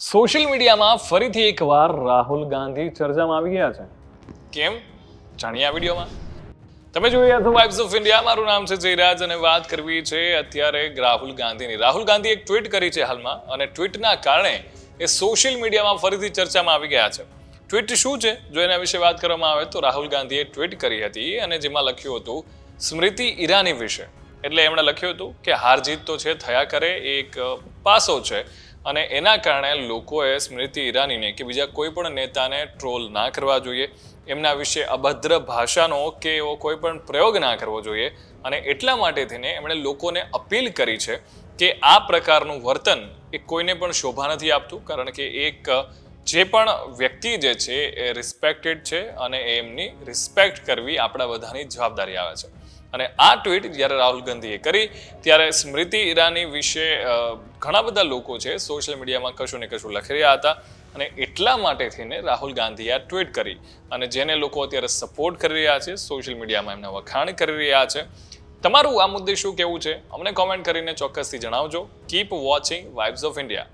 Social મીડિયામાં ફરીથી એકવાર રાહુલ ગાંધી ચર્ચામાં આવી ગયા છે. કેમ? જાણીએ આ વિડીયોમાં. તમે જોઈ રહ્યા છો વાઇબ્સ ઓફ ઇન્ડિયા. મારું નામ છે જયરાજ અને વાત કરવી છે અત્યારે રાહુલ ગાંધીની. રાહુલ ગાંધી એક ટ્વીટ કરી છે હાલમાં અને ટ્વીટના કારણે એ સોશિયલ મીડિયામાં ફરીથી ચર્ચામાં આવી ગયા છે. ટ્વીટ શું છે જો એના વિશે વાત કરવામાં આવે તો રાહુલ ગાંધીએ ટ્વીટ કરી હતી અને જેમાં લખ્યું હતું સ્મૃતિ ઈરાની વિશે. એટલે એમણે લખ્યું હતું કે હાર જીત તો છે, થયા કરે, એક પાસો છે અને એના કારણે લોકોએ સ્મૃતિ ઈરાનીને કે બીજા કોઈ પણ નેતાને ટ્રોલ ના કરવા જોઈએ, એમના વિશે અભદ્ર ભાષાનો કે એવો કોઈ પણ પ્રયોગ ના કરવો જોઈએ અને એટલા માટે થઈને એમણે લોકોને અપીલ કરી છે કે આ પ્રકારનું વર્તન એ કોઈને પણ શોભા નથી આપતું, કારણ કે એક જે પણ વ્યક્તિ જે છે એ રિસ્પેક્ટેડ છે અને એમની રિસ્પેક્ટ કરવી આપણા બધાની જવાબદારી આવે છે. અને આ ટ્વીટ જ્યારે રાહુલ ગાંધીએ કરી ત્યારે સ્મૃતિ ઈરાની વિશે ઘણા બધા લોકો છે સોશિયલ મીડિયામાં કશું ને કશું લખી રહ્યા હતા અને એટલા માટે થઈને રાહુલ ગાંધીએ આ ટ્વીટ કરી અને જેને લોકો અત્યારે સપોર્ટ કરી રહ્યા છે, સોશિયલ મીડિયામાં એમના વખાણ કરી રહ્યા છે. તમારું આ મુદ્દે શું કહેવું છે અમને કોમેન્ટ કરીને ચોક્કસથી જણાવજો. Keep watching vibes of India.